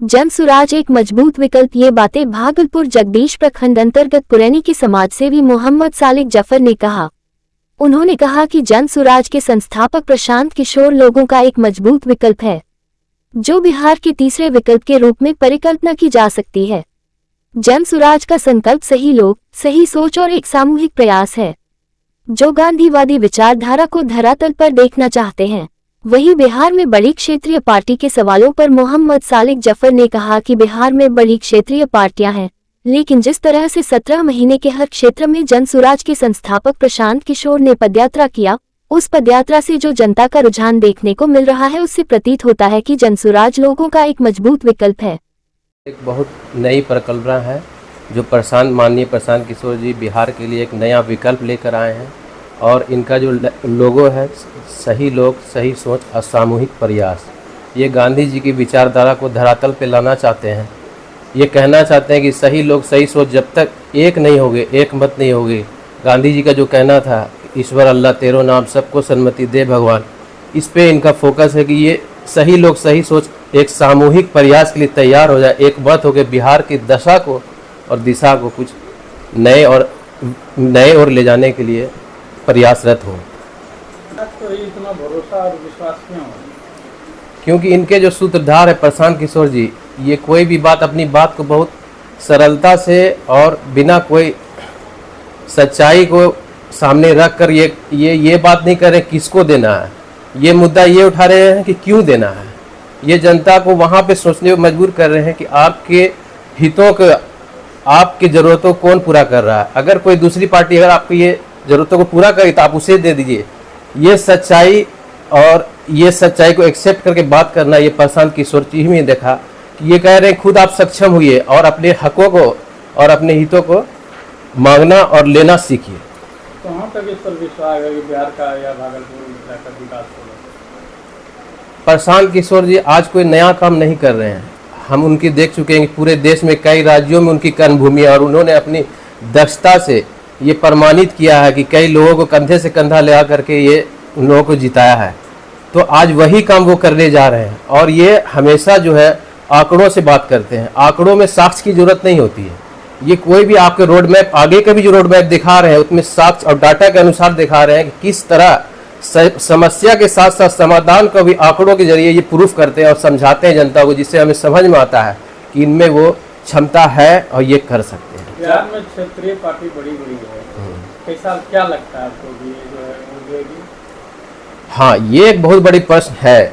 जन सुराज एक मजबूत विकल्प। ये बातें भागलपुर जगदीश प्रखंड अंतर्गत पुरैनी के समाजसेवी मोहम्मद सालिक जफर ने कहा। उन्होंने कहा कि जन सुराज के संस्थापक प्रशांत किशोर लोगों का एक मजबूत विकल्प है, जो बिहार के तीसरे विकल्प के रूप में परिकल्पना की जा सकती है। जन सुराज का संकल्प सही लोग, सही सोच और एक सामूहिक प्रयास है, जो गांधीवादी विचारधारा को धरातल पर देखना चाहते हैं। वहीं बिहार में बड़ी क्षेत्रीय पार्टी के सवालों पर मोहम्मद सालिक जफर ने कहा कि बिहार में बड़ी क्षेत्रीय पार्टियां हैं, लेकिन जिस तरह से 17 महीने के हर क्षेत्र में जन सुराज के संस्थापक प्रशांत किशोर ने पदयात्रा किया, उस पदयात्रा से जो जनता का रुझान देखने को मिल रहा है, उससे प्रतीत होता है कि जन सुराज लोगों का एक मजबूत विकल्प है। एक बहुत नई परिकल्पना है जो माननीय प्रशांत किशोर जी बिहार के लिए एक नया विकल्प लेकर आए हैं, और इनका जो लोगो है सही लोग, सही सोच और सामूहिक प्रयास। ये गांधी जी की विचारधारा को धरातल पे लाना चाहते हैं। ये कहना चाहते हैं कि सही लोग, सही सोच जब तक एक नहीं होगे, एक मत नहीं होगी। गांधी जी का जो कहना था, ईश्वर अल्लाह तेरो नाम, सबको सन्मति दे भगवान, इस पे इनका फोकस है कि ये सही लोग, सही सोच एक सामूहिक प्रयास के लिए तैयार हो जाए, एक मत होकर बिहार की दशा को और दिशा को कुछ नए और ले जाने के लिए प्रयासरत हो। तो इतना भरोसा और विश्वास क्यों? क्योंकि इनके जो सूत्रधार है प्रशांत किशोर जी, ये कोई भी बात, अपनी बात को बहुत सरलता से और बिना कोई सच्चाई को सामने रख कर ये बात नहीं कर रहे किसको देना है। ये मुद्दा ये उठा रहे हैं कि क्यों देना है। ये जनता को वहाँ पे सोचने पर मजबूर कर रहे हैं कि आपके हितों को, आपकी ज़रूरतों कौन पूरा कर रहा है। अगर कोई दूसरी पार्टी अगर आपकी ये ज़रूरतों को पूरा करे तो आप उसे दे दीजिए। ये सच्चाई को एक्सेप्ट करके बात करना, ये प्रशांत किशोर जी में देखा कि ये कह रहे हैं खुद आप सक्षम हुए और अपने हकों को और अपने हितों को मांगना और लेना सीखिए। तो वहाँ तक इस पर विश्वास है कि बिहार का या भागलपुर का विकास होगा? प्रशांत किशोर जी आज कोई नया काम नहीं कर रहे हैं। हम उनकी देख चुके हैं कि पूरे देश में कई राज्यों में उनकी कर्मभूमि है, और उन्होंने अपनी दक्षता से ये प्रमाणित किया है कि कई लोगों को कंधे से कंधा लगा करके ये उन लोगों को जिताया है। तो आज वही काम वो करने जा रहे हैं, और ये हमेशा जो है आंकड़ों से बात करते हैं। आंकड़ों में साक्ष्य की जरूरत नहीं होती है। ये कोई भी आपके रोड मैप, आगे का भी जो रोड मैप दिखा रहे हैं, उसमें साक्ष्य और डाटा के अनुसार दिखा रहे हैं कि किस तरह समस्या के साथ साथ समाधान को भी आंकड़ों के जरिए ये प्रूफ करते हैं और समझाते हैं जनता को, जिससे हमें समझ में आता है कि इनमें वो क्षमता है और ये कर सकते हैं। बिहार में क्षेत्रीय पार्टी बड़ी है, कैसा क्या लगता है आपको कि ये जो है उठेगी? हाँ, ये एक बहुत बड़ी प्रश्न है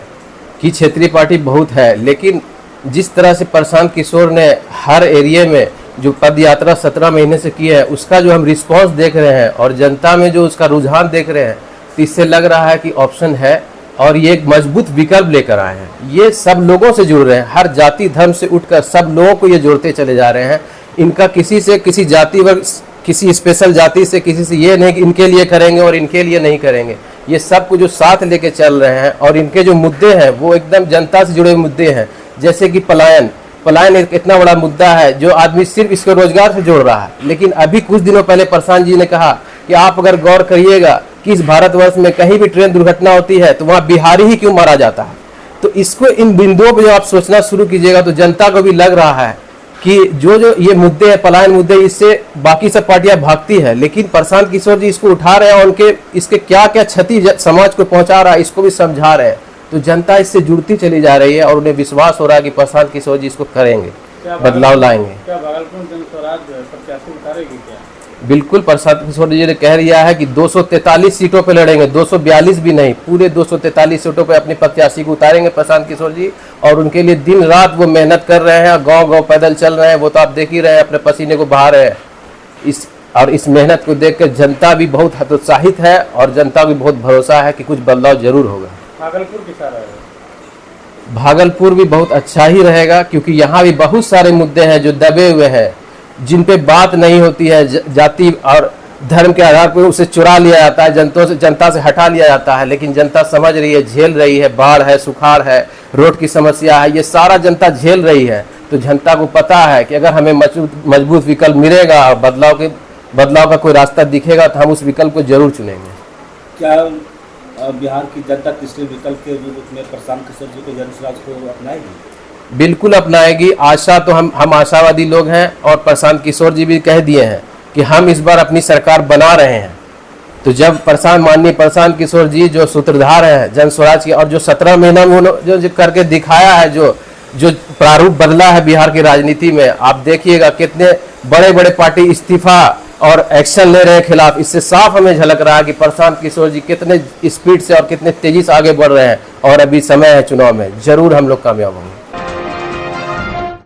कि क्षेत्रीय पार्टी बहुत है, लेकिन जिस तरह से प्रशांत किशोर ने हर एरिया में जो पद यात्रा 17 महीने से की है, उसका जो हम रिस्पांस देख रहे हैं और जनता में जो उसका रुझान देख रहे हैं, तो इससे लग रहा है कि ऑप्शन है, और ये एक मजबूत विकल्प लेकर आए हैं। ये सब लोगों से जुड़ रहे हैं, हर जाति धर्म से उठकर सब लोगों को ये जोड़ते चले जा रहे हैं। इनका किसी से, किसी जाति वर्ग, किसी स्पेशल जाति से, किसी से ये नहीं कि इनके लिए करेंगे और इनके लिए नहीं करेंगे। ये सब कुछ जो साथ लेके चल रहे हैं, और इनके जो मुद्दे हैं वो एकदम जनता से जुड़े हुए मुद्दे हैं। जैसे कि पलायन एक इतना बड़ा मुद्दा है जो आदमी सिर्फ इसको रोजगार से जोड़ रहा है। लेकिन अभी कुछ दिनों पहले प्रशांत जी ने कहा कि आप अगर गौर करिएगा कि इस भारतवर्ष में कहीं भी ट्रेन दुर्घटना होती है तो वहाँ बिहारी ही क्यों मारा जाता है। तो इसको, इन बिंदुओं पर जो आप सोचना शुरू कीजिएगा तो जनता को भी लग रहा है कि जो ये मुद्दे हैं, पलायन मुद्दे, इससे बाकी सब पार्टियां भागती है, लेकिन प्रशांत किशोर जी इसको उठा रहे हैं और इसके क्या क्या क्षति समाज को पहुंचा रहा है इसको भी समझा रहे हैं। तो जनता इससे जुड़ती चली जा रही है और उन्हें विश्वास हो रहा है कि प्रशांत किशोर जी इसको करेंगे, बदलाव लाएंगे। क्या भागलपुर जन स्वराज प्रत्याशी उतारेगी क्या? बिल्कुल, प्रशांत किशोर जी ने कह दिया है कि 243 सीटों पे लड़ेंगे, 242 भी नहीं, पूरे 243 सीटों पे अपने प्रत्याशी को उतारेंगे प्रशांत किशोर जी। और उनके लिए दिन रात वो मेहनत कर रहे हैं, गांव-गांव पैदल चल रहे हैं। वो तो आप देख ही रहे हैं, अपने पसीने को बहा रहे हैं। इस मेहनत को देखकर जनता भी बहुत हतोत्साहित है और जनता को भी बहुत भरोसा है कि कुछ बदलाव जरूर होगा। भागलपुर कैसा रहेगा? भागलपुर भी बहुत अच्छा ही रहेगा, क्योंकि यहाँ भी बहुत सारे मुद्दे हैं जो दबे हुए हैं, जिन पे बात नहीं होती है। जाति और धर्म के आधार पर उसे चुरा लिया जाता है, जनता से हटा लिया जाता है। लेकिन जनता समझ रही है, झेल रही है। बाढ़ है, सुखाड़ है, रोड की समस्या है, ये सारा जनता झेल रही है। तो जनता को पता है कि अगर हमें मजबूत विकल्प मिलेगा और बदलाव का कोई रास्ता दिखेगा तो हम उस विकल्प को जरूर चुनेंगे। क्या बिहार की जनता तीसरे विकल्प के रूप में प्रशांत किशोर जी को, जन सुराज को अपनाएगी? बिल्कुल अपनाएगी। आशा तो हम आशावादी लोग हैं, और प्रशांत किशोर जी भी कह दिए हैं कि हम इस बार अपनी सरकार बना रहे हैं। तो जब माननीय प्रशांत किशोर जी जो सूत्रधार हैं जन स्वराज की, और जो 17 महीना में उन्होंने जो करके दिखाया है, जो प्रारूप बदला है बिहार की राजनीति में, आप देखिएगा कितने बड़े बड़े पार्टी इस्तीफा और एक्शन ले रहे हैं खिलाफ। इससे साफ हमें झलक रहा है कि प्रशांत किशोर जी कितने स्पीड से और कितने तेजी से आगे बढ़ रहे हैं, और अभी समय है चुनाव में, जरूर हम लोग कामयाब होंगे।